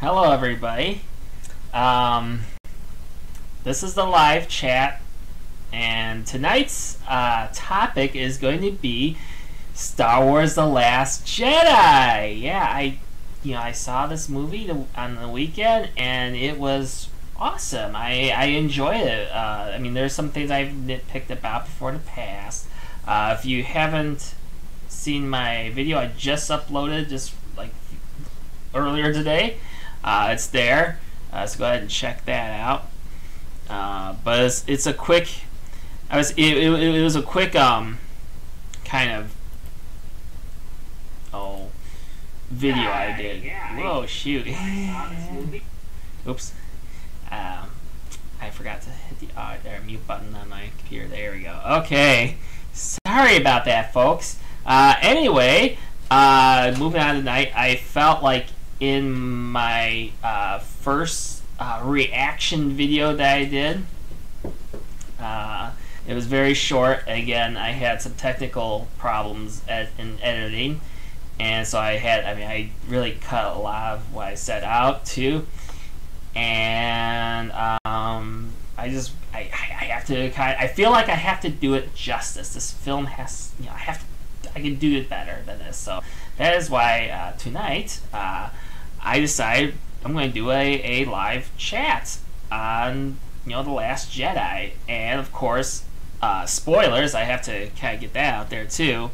Hello, everybody. This is the live chat, and tonight's topic is going to be Star Wars: The Last Jedi. Yeah, I saw this movie on the weekend, and it was awesome. I enjoyed it. I mean, there's some things I've nitpicked about before in the past. If you haven't seen my video, I just uploaded just like earlier today. It's there, so go ahead and check that out. But it's a quick. It was a quick kind of video I did. Whoa, shoot! Oops. I forgot to hit the mute button on my computer. There we go. Okay, sorry about that, folks. Anyway, moving on tonight, I felt like in my first reaction video that I did, it was very short. Again, I had some technical problems in editing, and so I really cut a lot of what I set out to, and I feel like I have to do it justice. This film has, I can do it better than this. So that is why tonight I decided I'm going to do a live chat on The Last Jedi, and of course spoilers. I have to kind of get that out there too.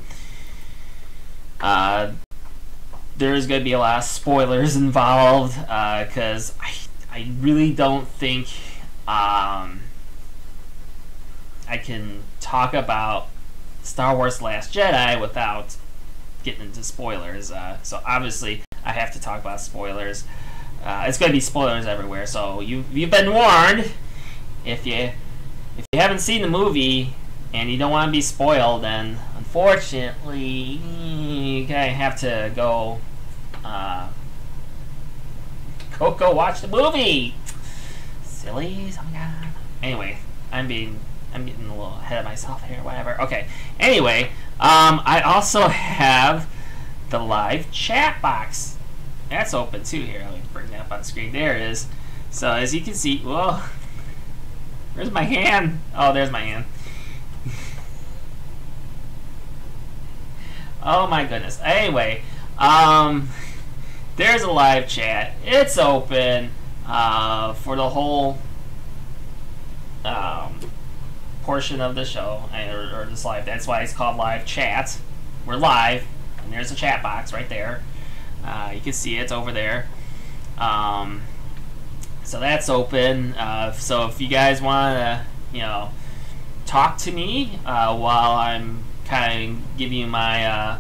There's going to be a lot of spoilers involved because I really don't think I can talk about Star Wars: Last Jedi without getting into spoilers. So obviously I have to talk about spoilers. It's going to be spoilers everywhere, so you've been warned. If you haven't seen the movie and you don't want to be spoiled, then unfortunately you kind of have to go watch the movie. Sillies. Oh my god. Anyway, I'm getting a little ahead of myself here. Whatever. Okay. Anyway, I also have the live chat box. That's open too here. Let me bring that up on the screen. There it is. So as you can see, whoa, where's my hand? Oh, there's my hand. Oh my goodness. Anyway, there's a live chat. It's open for the whole portion of the show, or this live. That's why it's called live chat. We're live, and there's a chat box right there. You can see it's over there. So that's open. So if you guys want to, talk to me while I'm kind of giving you my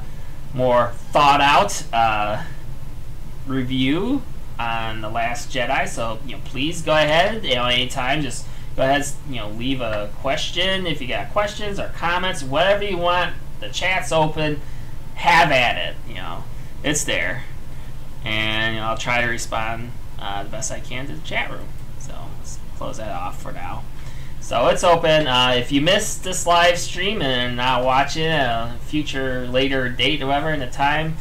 more thought out review on The Last Jedi, so please go ahead. Anytime, just go ahead. Leave a question if you got questions or comments, whatever you want. The chat's open. Have at it. It's there. And I'll try to respond the best I can to the chat room. So let's close that off for now. So it's open. If you missed this live stream and are not watching a future later date or whatever in the timeline,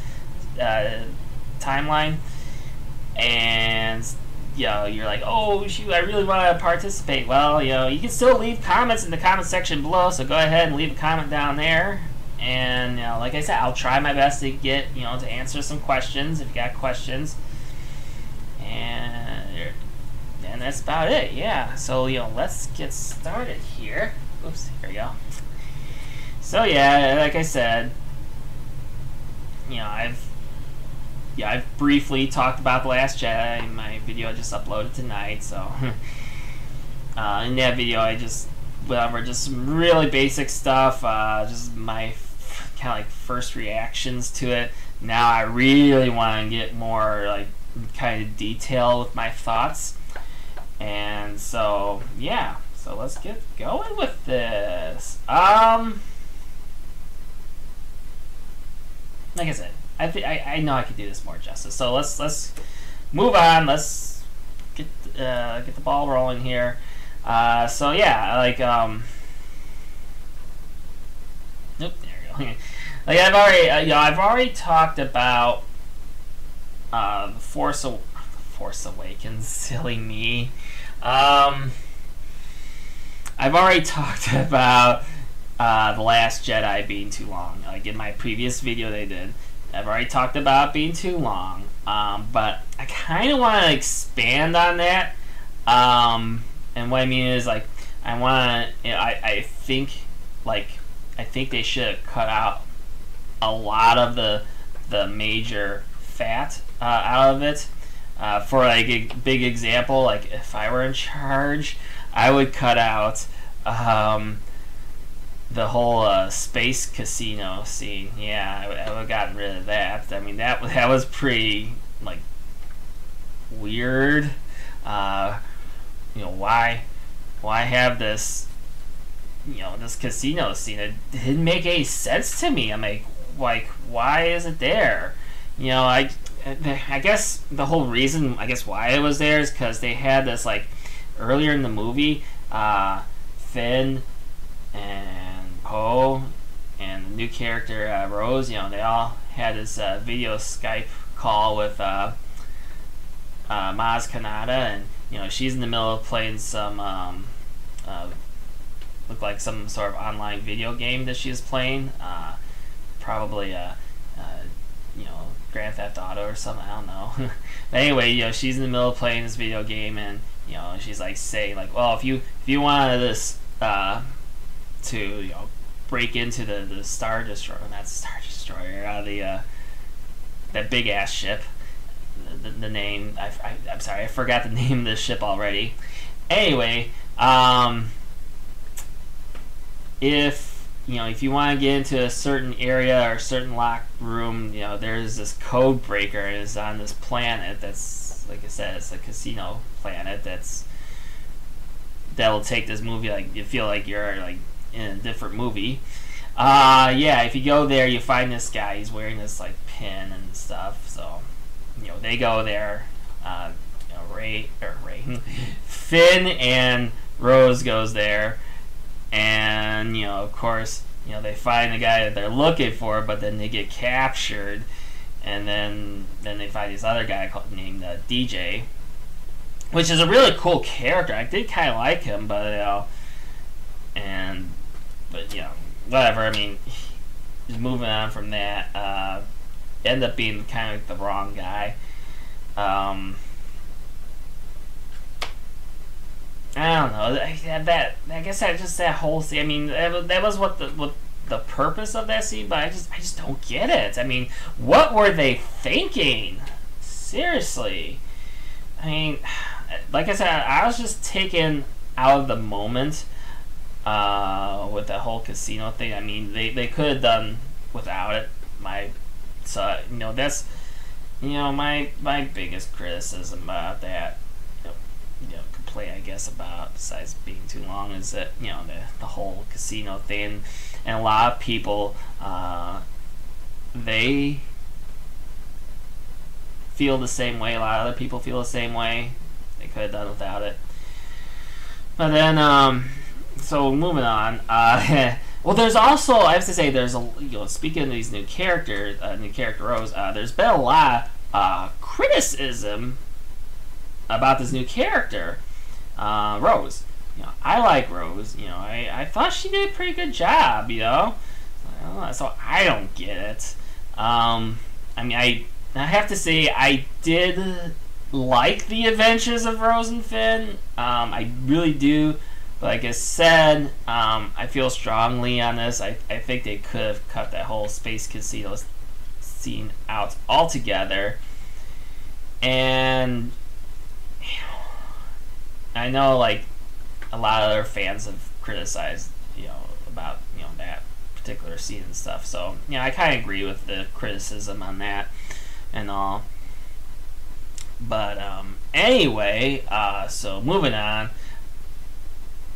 and you're like, oh shoot, I really want to participate. Well, you can still leave comments in the comment section below. So go ahead and leave a comment down there. And like I said, I'll try my best to get to answer some questions if you got questions, and that's about it. Yeah. So let's get started here. Oops. Here we go. So yeah, like I said, I've briefly talked about The Last Jedi in my video I just uploaded tonight. So in that video, I just some really basic stuff, just my kind of like first reactions to it. Now I really want to get more like kind of detail with my thoughts, and so yeah, so let's get going with this. Like I said, I know I could do this more justice, so let's move on. Let's get the ball rolling here. So yeah, like nope, there we go. Like I've already talked about the Force Force Awakens. Silly me. I've already talked about The Last Jedi being too long. Like in my previous video they did. I've already talked about it being too long. But I kind of want to expand on that. And what I mean is, like, I want to, I think they should have cut out a lot of the major fat out of it. For like a big example, like if I were in charge, I would cut out the whole space casino scene. Yeah, I would have gotten rid of that. I mean, that was pretty like weird. Why have this this casino scene? It didn't make any sense to me. I'm like why is it there? I guess the whole reason why it was there is because they had this, like, earlier in the movie, Finn and Poe and the new character Rose, they all had this video Skype call with Maz Kanata, and she's in the middle of playing some look like some sort of online video game that she's playing, probably Grand Theft Auto or something, I don't know. But anyway, she's in the middle of playing this video game, and she's like saying, like, well, if you wanted this to break into the Star Destroyer, not Star Destroyer, that big ass ship. The name, I'm sorry, I forgot the name of the ship already. Anyway, if you want to get into a certain area or a certain locked room, there's this code breaker, and it's on this planet that's, like I said, it's a casino planet that'll take this movie, like, you feel like you're, like, in a different movie. Yeah, if you go there, you find this guy, he's wearing this, like, pin and stuff, so, they go there, Finn and Rose goes there, and of course, they find the guy that they're looking for, but then they get captured, and then they find this other guy named DJ, which is a really cool character. I did kind of like him, but whatever. I mean, just moving on from that, end up being kind of like the wrong guy. I don't know. I guess that whole scene. I mean, that was what the purpose of that scene, but I just don't get it. I mean, what were they thinking? Seriously. I mean, like I said, I was just taken out of the moment with the whole casino thing. I mean, they could have done without it. That's my biggest criticism about that. Complaint, I guess, about, besides being too long, is that the whole casino thing, and a lot of people they feel the same way. A lot of other people feel the same way. They could have done without it. But then, so moving on. Well, there's also, I have to say, there's a speaking of these new character Rose. There's been a lot of criticism about this new character, Rose. I like Rose. I thought she did a pretty good job. So I don't get it. I mean, I have to say I did like the adventures of Rose and Finn. I really do. But like I said, I feel strongly on this. I think they could have cut that whole space casino scene out altogether. And I know, like, a lot of other fans have criticized, about, that particular scene and stuff. So, I kind of agree with the criticism on that and all. But, anyway, so moving on.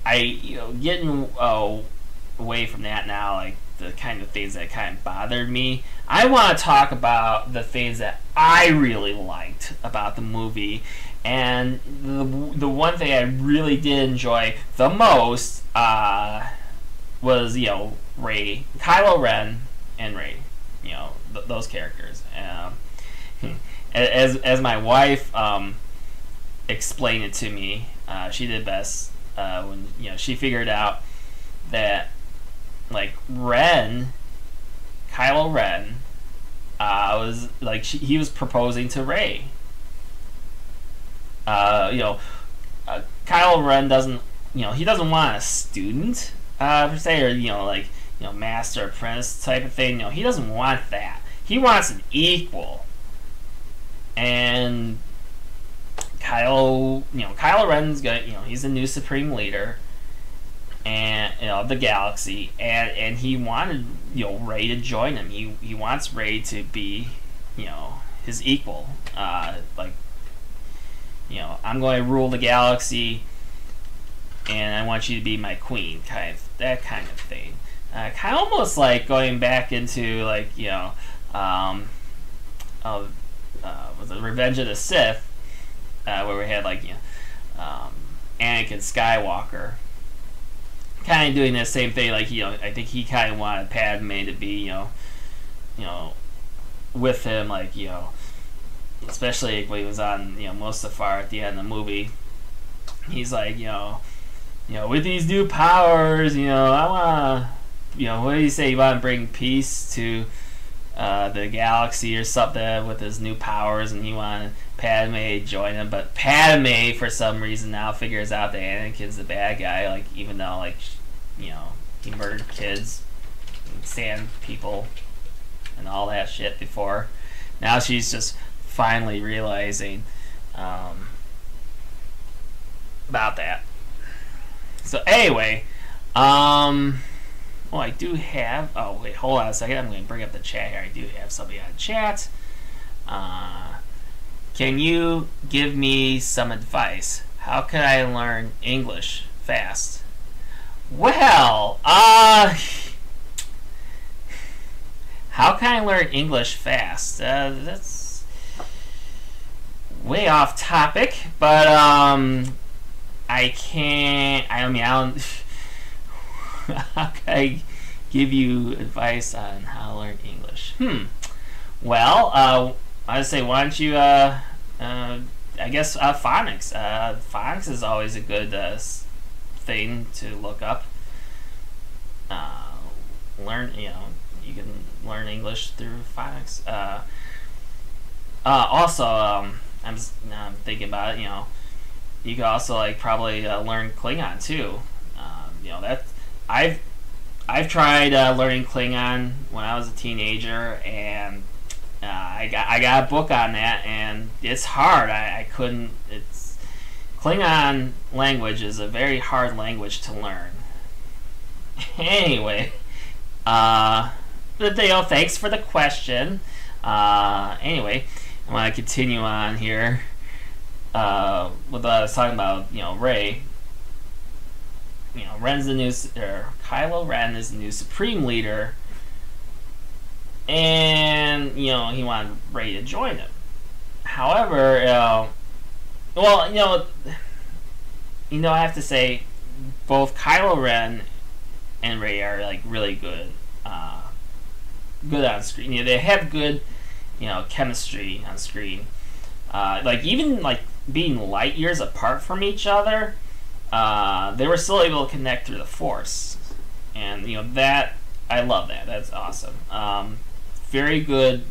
Getting away from that now, like, the kind of things that kind of bothered me, I want to talk about the things that I really liked about the movie. And the one thing I really did enjoy the most was, Rey, Kylo Ren, and Rey. Those characters. As my wife explain it to me. She did best when she figured out that like Kylo Ren was like he was proposing to Rey. Kylo Ren doesn't he doesn't want a student per se, or master apprentice type of thing. He doesn't want that. He wants an equal. And Kylo Ren's got he's the new supreme leader and of the galaxy, and he wanted Rey to join him. He wants Rey to be his equal. I'm going to rule the galaxy, and I want you to be my queen, that kind of thing. Kind of almost like going back into was the Revenge of the Sith, where we had Anakin Skywalker, kind of doing the same thing. I think he kind of wanted Padme to be with him, especially when he was on Mustafar at the end of the movie. He's like with these new powers, I want to what do you say? You want to bring peace to the galaxy or something with his new powers, and he wanted Padme to join him, but Padme for some reason now figures out that Anakin's the bad guy, even though he murdered kids and sand people and all that shit before. Now she's just finally realizing about that. So anyway, I do have... Oh, wait, hold on a second. I'm going to bring up the chat here. I do have somebody on chat. Can you give me some advice? How can I learn English fast? Well, how can I learn English fast? That's way off topic, but I can't... I don't... How can I give you advice on how to learn English? Well, I would say, why don't you, I guess, phonics. Phonics is always a good thing to look up. Learn, you can learn English through phonics. Also, I'm thinking about it, you could also, probably learn Klingon, too. I've tried learning Klingon when I was a teenager, and I got a book on that, and it's hard. I couldn't. Klingon language is a very hard language to learn. Anyway, thanks for the question. Anyway, I want to continue on here with what I was talking about. Rey. Kylo Ren is the new supreme leader, and he wanted Rey to join him. However, I have to say, both Kylo Ren and Rey are really good, good on screen. They have good, chemistry on screen. Even being light years apart from each other. They were still able to connect through the Force, and that I love that. That's awesome. Very good,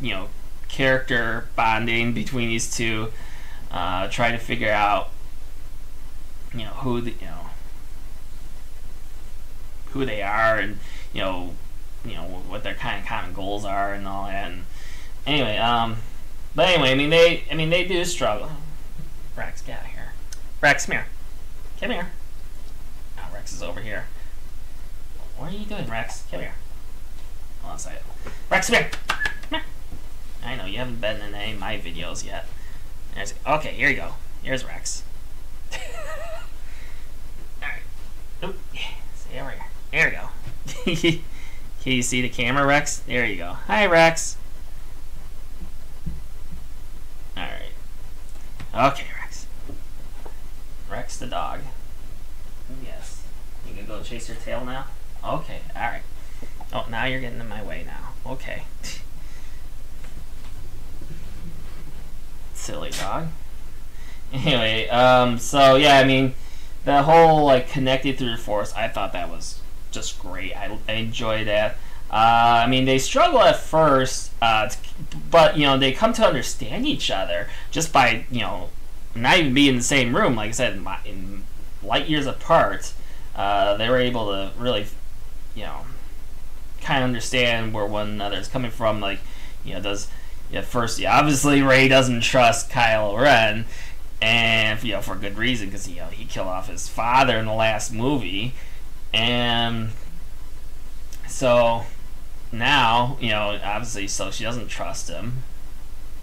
character bonding between these two. Trying to figure out, who they are, and what their kind of common goals are, and all that. And anyway, they do struggle. Rex, get out of here. Rex, come here. Come here. Oh, Rex is over here. What are you doing, Rex? Come here. Hold on a second. Rex, come here. Come here. I know, you haven't been in any of my videos yet. Okay, here you go. Here's Rex. Alright. Oop. Stay over here. There you go. Can you see the camera, Rex? There you go. Hi, Rex. Alright. Okay, Rex. Rex the dog. Yes. You gonna go chase your tail now? Okay, alright. Oh, now you're getting in my way now. Okay. Silly dog. Anyway, so yeah, I mean, the whole like connected through the Force, I thought that was just great. I enjoyed that. I mean, they struggle at first, but they come to understand each other just by not even being in the same room. Like I said, in light years apart, they were able to really kind of understand where one another is coming from. Like at first, obviously Rey doesn't trust Kylo Ren, and for good reason, because he killed off his father in the last movie, and so now obviously, so she doesn't trust him,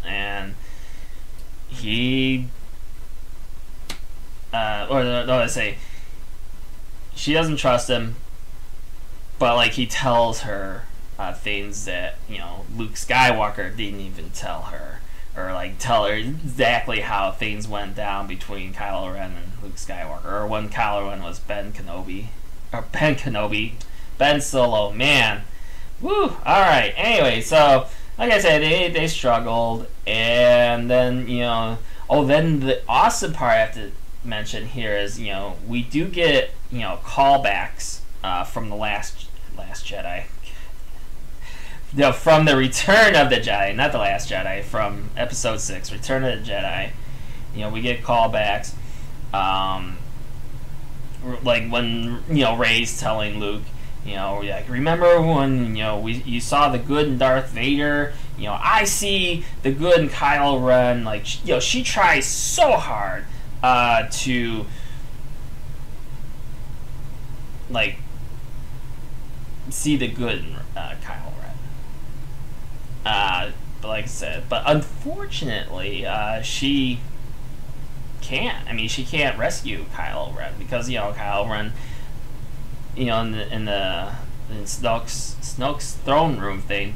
and he or no, I say she doesn't trust him, but like he tells her things that Luke Skywalker didn't even tell her, or like tell her exactly how things went down between Kylo Ren and Luke Skywalker, or when Kylo Ren was Ben Solo. Man, woo! All right. Anyway, so like I said, they struggled, and then then the awesome part I have to mention here is we do get callbacks from the last Jedi. From the Return of the Jedi, not the Last Jedi, from Episode 6, Return of the Jedi. We get callbacks, like when Rey's telling Luke, like, remember when you saw the good in Darth Vader? I see the good in Kylo Ren. Like she tries so hard to like see the good in Kylo Ren. But like I said, but unfortunately, she can't. I mean, she can't rescue Kylo Ren because Kylo Ren, in Snoke's throne room thing,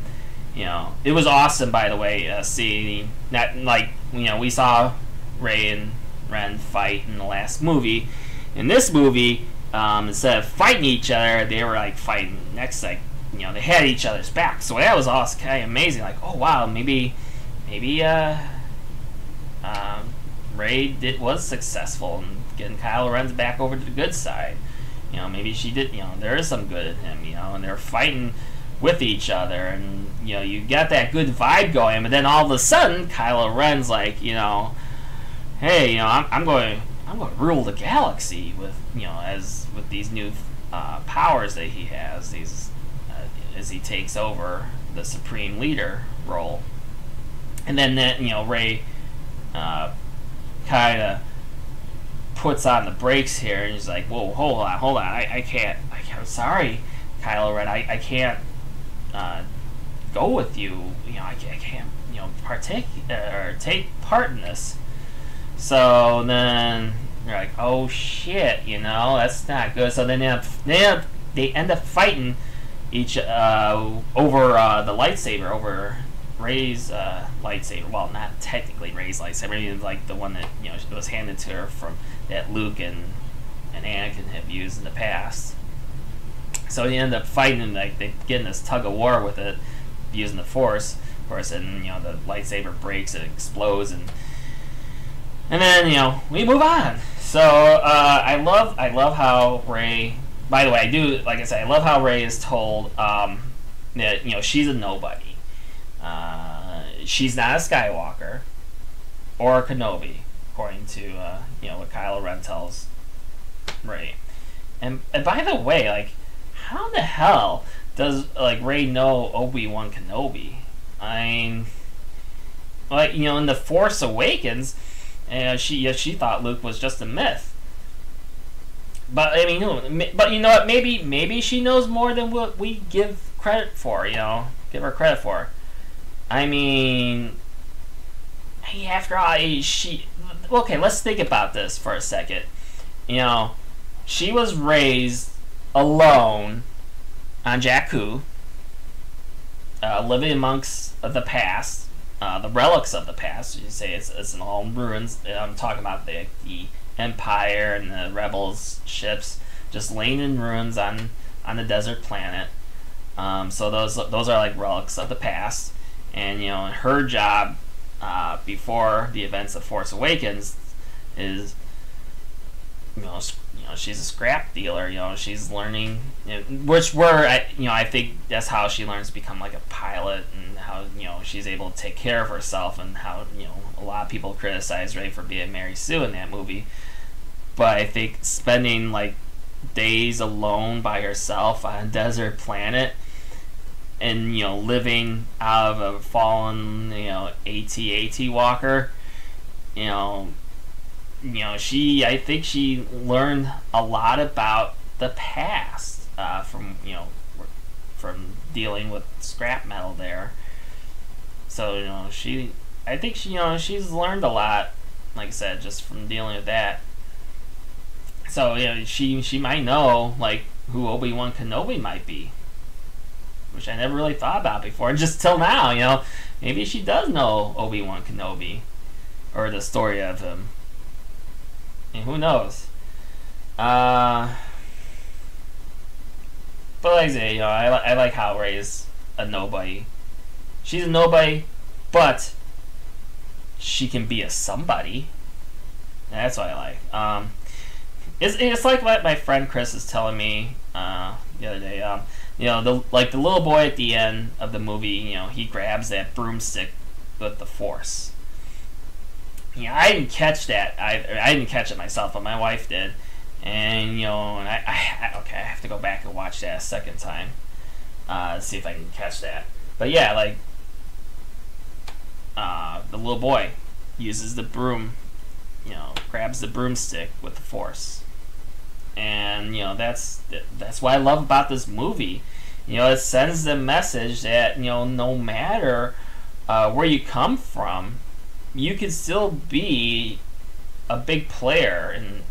it was awesome. By the way, seeing that, like we saw Rey and Ren fight in the last movie. In this movie, instead of fighting each other, they were like fighting next, like they had each other's back. So that was awesome, kind of amazing. Like, oh wow, maybe Rey was successful in getting Kylo Ren's back over to the good side. Maybe she did. There is some good in him. And they're fighting with each other, and you got that good vibe going. But then all of a sudden, Kylo Ren's like, hey, I'm going to rule the galaxy with with these new powers that he has. As he takes over the supreme leader role, and then Rey kind of puts on the brakes here, and he's like, "Whoa, hold on, I can't. I'm sorry, Kylo Ren, I can't go with you. I can't partake or take part in this." So then you're like, "Oh shit, that's not good." So then they end up fighting each over the lightsaber, over Rey's lightsaber. Well, not technically Rey's lightsaber. It was like the one that it was handed to her from that Luke and Anakin have used in the past. So they end up fighting, and like they get in this tug of war with it, using the Force, of course, and the lightsaber breaks and explodes, and then we move on. So I love how Rey. By the way, I love how Rey is told that she's a nobody. She's not a Skywalker or a Kenobi, according to what Kylo Ren tells Rey. And by the way, like, how the hell does Rey know Obi-Wan Kenobi? I mean, like, in The Force Awakens, she thought Luke was just a myth. But I mean, but you know what? Maybe she knows more than what we give credit for. Give her credit for. I mean, hey, after all, okay. Let's think about this for a second. She was raised alone on Jakku, living amongst the past, the relics of the past. You say it's in all ruins. I'm talking about the Empire and the Rebels ships just laying in ruins on the desert planet. So those are like relics of the past, and her job before the events of Force Awakens is, she's a scrap dealer. She's learning, I think that's how she learns to become like a pilot, and how she's able to take care of herself, and how a lot of people criticize Ray for being Mary Sue in that movie, but I think spending like days alone by herself on a desert planet, and living out of a fallen AT-AT walker, I think she learned a lot about the past from dealing with scrap metal there. So I think she's learned a lot, like I said, just from dealing with that. So she might know like who Obi-Wan Kenobi might be, which I never really thought about before, just till now. Maybe she does know Obi-Wan Kenobi, or the story of him. And who knows? But like I say, I like how Rey's a nobody. She's a nobody, but she can be a somebody. That's what I like. It's like what my friend Chris is telling me the other day. The little boy at the end of the movie, he grabs that broomstick with the Force. I didn't catch that. I didn't catch it myself, but my wife did. And I have to go back and watch that a second time, to see if I can catch that. But yeah, like the little boy uses the broom, grabs the broomstick with the Force, and that's what I love about this movie. It sends the message that no matter where you come from, you can still be a big player in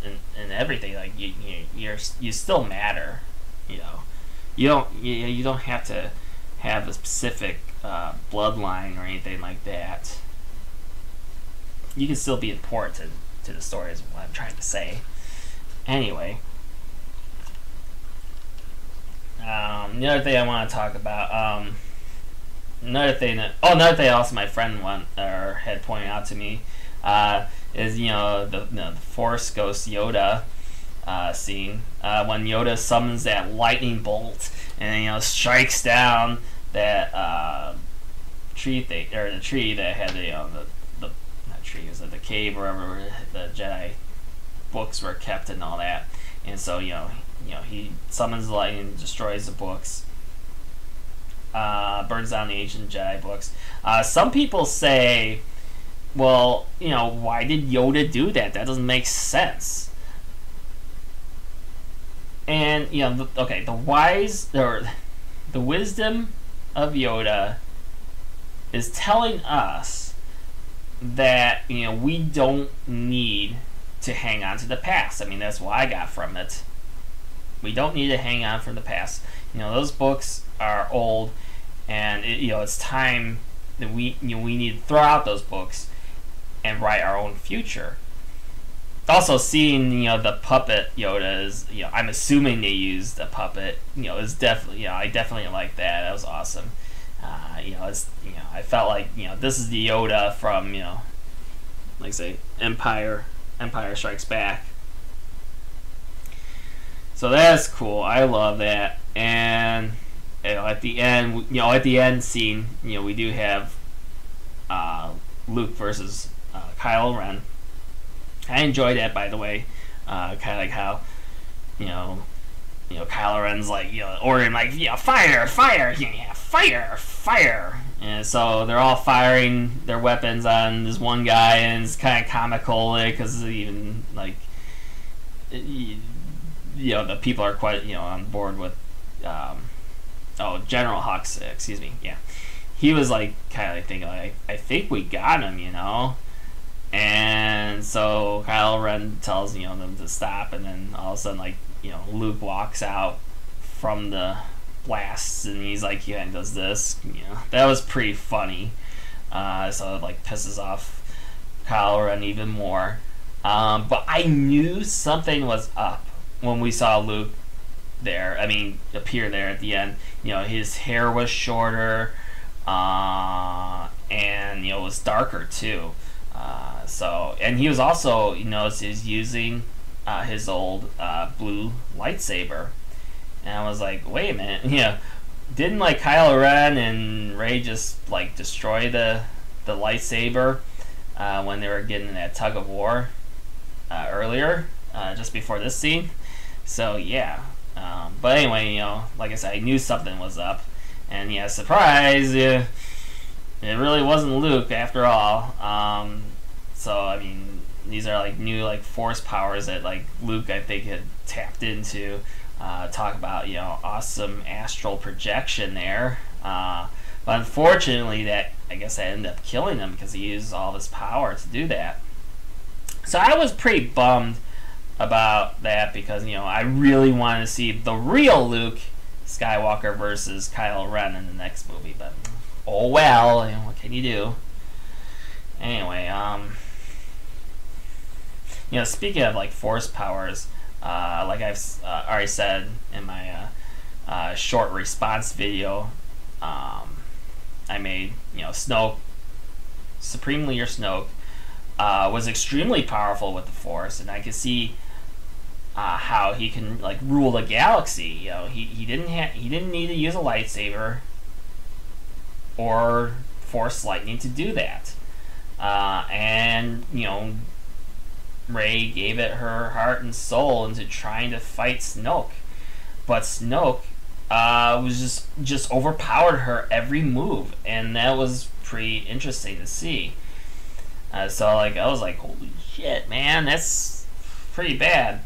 everything. Like you still matter. You don't have to have a specific bloodline or anything like that. You can still be important to the story, is what I'm trying to say. Anyway, the other thing I want to talk about, another thing also my friend had pointed out to me, is the Force Ghost Yoda scene, when Yoda summons that lightning bolt and strikes down that tree thing, or the tree that had not tree, it was the cave wherever the Jedi books were kept and all that. And so he summons the lightning and destroys the books, burns down the ancient Jedi books. Some people say, well, why did Yoda do that? That doesn't make sense. And the wisdom of Yoda is telling us that we don't need to hang on to the past. I mean, that's what I got from it. We don't need to hang on from the past. Those books are old, and it's time that we need to throw out those books and write our own future. Also, seeing the puppet Yoda is, I'm assuming they used a puppet. Is definitely, I definitely like that. That was awesome. I felt like this is the Yoda from like say Empire Strikes Back. So that's cool. I love that. And at the end scene, we do have Luke versus Kylo Ren. I enjoyed that, by the way. Kind of like how Kylo Ren's like ordering like fire, fire, fire, fire, and so they're all firing their weapons on this one guy, and it's kind of comical because even like the people are quite on board with General Hux, excuse me, yeah, he was like kind of like thinking like, I think we got him, and so Kylo Ren tells them to stop, and then all of a sudden like Luke walks out from the blasts, and he's like and does this. That was pretty funny. So it like pisses off Kylo Ren even more. But I knew something was up when we saw Luke there. I mean, appear there at the end. His hair was shorter, and it was darker too. And he was also, you notice, he's using his old blue lightsaber, and I was like, wait a minute, didn't like Kylo Ren and Rey just like destroy the lightsaber when they were getting in that tug of war earlier, just before this scene? So yeah. But anyway, like I said, I knew something was up, and yeah, surprise, it really wasn't Luke after all. So I mean, these are like new like force powers that like Luke, I think, had tapped into. Talk about awesome astral projection there. But unfortunately, that I guess that ended up killing him because he used all this power to do that. So I was pretty bummed about that because I really wanted to see the real Luke Skywalker versus Kylo Ren in the next movie, but oh well, what can you do? Anyway, speaking of like force powers, like I've already said in my short response video, I made, Snoke, Supreme Leader Snoke, was extremely powerful with the Force, and I could see how he can like rule the galaxy. He didn't need to use a lightsaber or Force lightning to do that, and Rey gave it her heart and soul into trying to fight Snoke, but Snoke was just overpowered her every move, and that was pretty interesting to see. So like I was like, holy shit, man, that's pretty bad.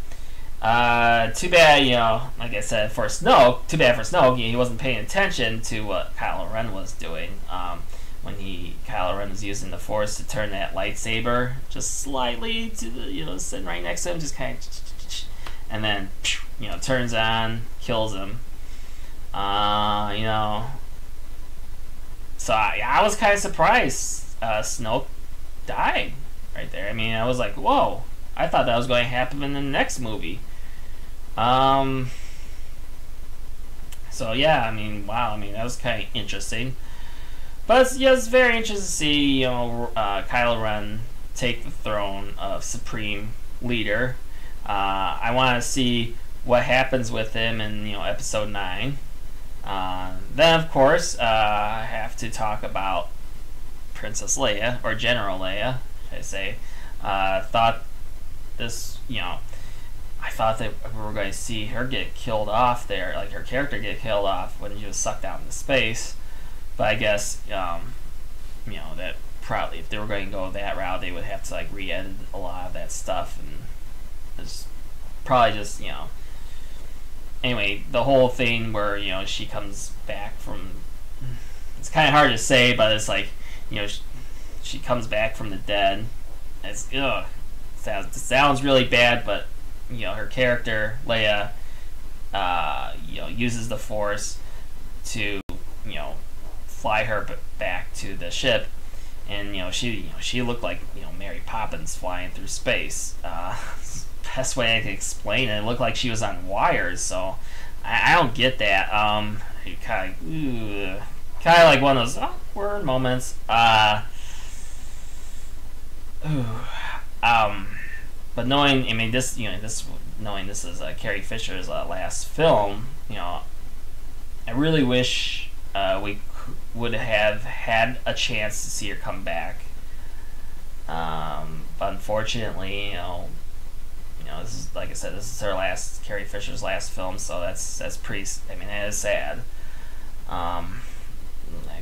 Too bad, like I said, for Snoke. Too bad for Snoke, he wasn't paying attention to what Kylo Ren was doing. When Kylo Ren was using the Force to turn that lightsaber just slightly to the, sitting right next to him, just kind of, and then, turns on, kills him. So I was kind of surprised Snoke died right there. I mean, I was like, whoa, I thought that was going to happen in the next movie. So yeah, I mean, wow, I mean, that was kind of interesting. But it's very interesting to see, Kylo Ren take the throne of Supreme Leader. I want to see what happens with him in, Episode 9. Then, of course, I have to talk about Princess Leia, or General Leia, should I say. Thought this, I thought that we were going to see her get killed off there, like her character get killed off when she was sucked out into space. But I guess, that probably, if they were going to go that route, they would have to, like, re-edit a lot of that stuff, and it's probably just, Anyway, the whole thing where, she comes back from, it's kind of hard to say, but it's like, she comes back from the dead. It's, it sounds really bad, but, her character, Leia, uses the Force to, fly her back to the ship, and she looked like Mary Poppins flying through space. Best way I can explain it, it looked like she was on wires. So I don't get that. Kind of like one of those awkward moments. But knowing, I mean, this knowing this is Carrie Fisher's last film, I really wish we would have had a chance to see her come back. But unfortunately, this is, like I said, this is her Carrie Fisher's last film, so that's pretty. I mean, that is sad. I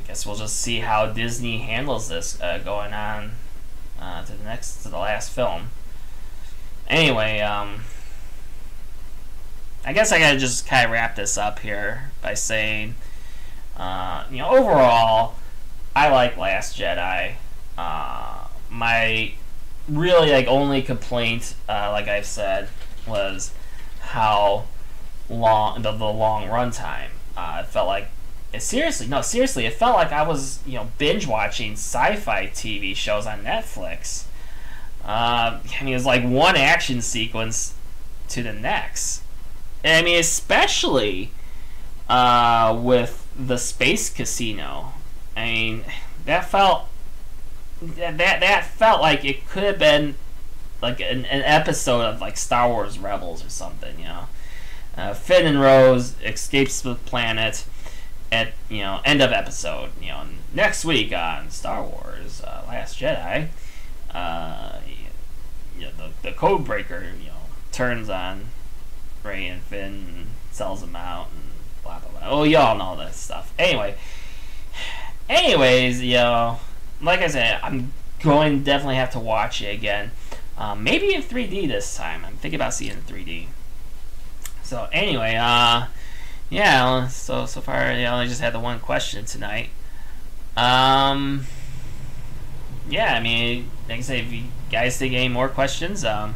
guess we'll just see how Disney handles this going on to the last film. Anyway, I guess I gotta just kind of wrap this up here by saying, overall, I like Last Jedi. My really only complaint, like I've said, was how long the long runtime. It felt like seriously, it felt like I was binge watching sci-fi TV shows on Netflix. I mean, it was like one action sequence to the next. And I mean, especially with the space casino. I mean, that felt that felt like it could have been like an episode of like Star Wars Rebels or something, you know. Finn and Rose escapes the planet at, you know, end of episode. You know, next week on Star Wars Last Jedi, you know, the code breaker, you know, turns on Rey and Finn and sells them out and blah blah blah. Oh, y'all know that stuff. Anyways, you know, like I said, I'm going to definitely have to watch it again. Maybe in 3D this time. I'm thinking about seeing it in 3D. So anyway, yeah. So far, you know, I just had the one question tonight. Yeah. I mean, like I say, if you guys think any more questions, well,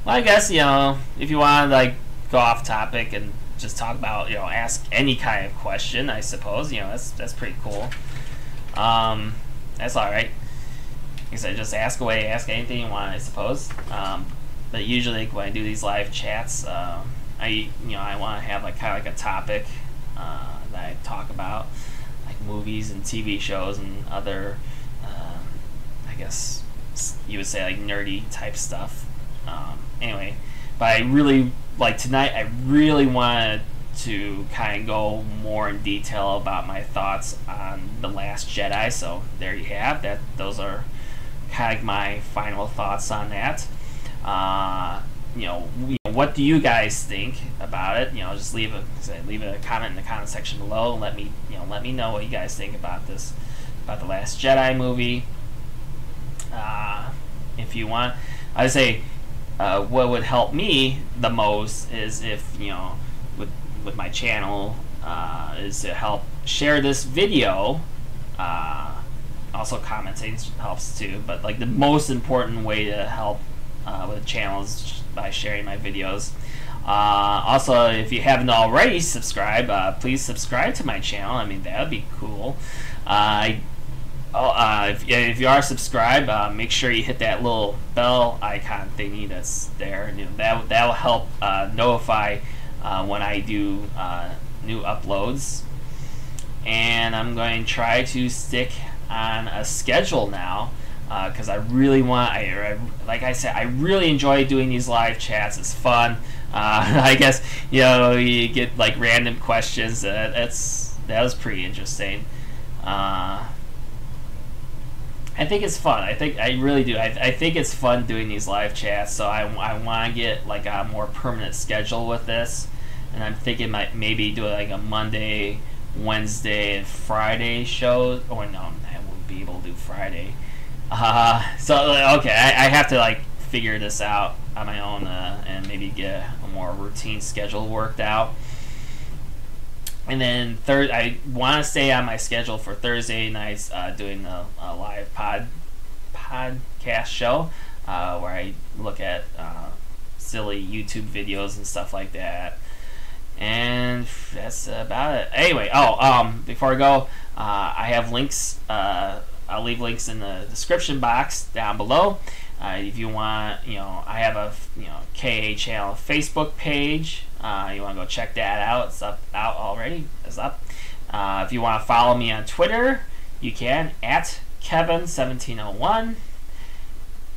I guess, you know, if you want to like go off topic and just talk about, you know, ask any kind of question, I suppose, you know, that's pretty cool. That's all right. Like I said, just ask away, ask anything you want, I suppose. But usually when I do these live chats, I want to have like kind of like a topic that I talk about, like movies and TV shows and other, I guess you would say like nerdy type stuff. Anyway, but I really like tonight. I really wanted to kind of go more in detail about my thoughts on The Last Jedi. So there you have that. Those are kind of my final thoughts on that. You know, what do you guys think about it? You know, just leave a comment in the comment section below. Let me know what you guys think about this, about The Last Jedi movie. If you want, I'd say what would help me the most is if, you know, with my channel, is to help share this video. Also commenting helps too, but like the most important way to help with the channel is by sharing my videos. Also, if you haven't already subscribed, please subscribe to my channel. I mean, that would be cool. If you are subscribed, make sure you hit that little bell icon thingy that's there. And that will help notify when I do new uploads. And I'm going to try to stick on a schedule now, because I really want. Like I said, I really enjoy doing these live chats. It's fun. I guess, you know, you get like random questions. That was pretty interesting. I think it's fun. I really do. I think it's fun doing these live chats. So I want to get like a more permanent schedule with this, and I'm thinking maybe do like a Monday, Wednesday, and Friday show. Or no, I won't be able to do Friday. So okay, I have to like figure this out on my own and maybe get a more routine schedule worked out. And then I want to stay on my schedule for Thursday nights, doing a live podcast show where I look at silly YouTube videos and stuff like that. And that's about it. Anyway, before I go, I have links. I'll leave links in the description box down below. If you want, you know, I have a KA channel Facebook page. You want to go check that out. It's out already. It's up. If you want to follow me on Twitter, you can at Kevin1701.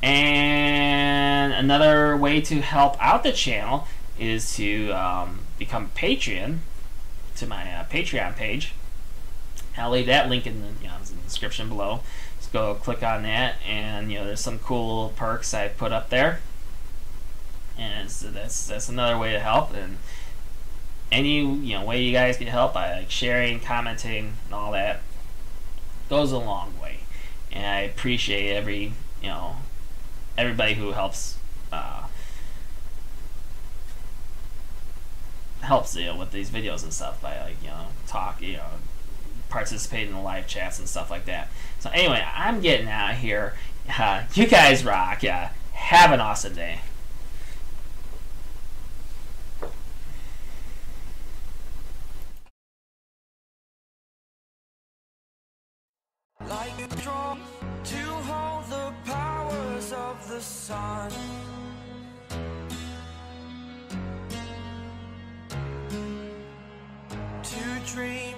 And another way to help out the channel is to become a Patreon to my Patreon page. I'll leave that link in the description below. Just go click on that, and there's some cool perks I put up there. And so that's another way to help. And any way you guys can help by like sharing, commenting, and all that goes a long way. And I appreciate everybody who helps with these videos and stuff by participating in the live chats and stuff like that. So anyway, I'm getting out of here. You guys rock. Have an awesome day. Like a drum to hold the powers of the sun, to dream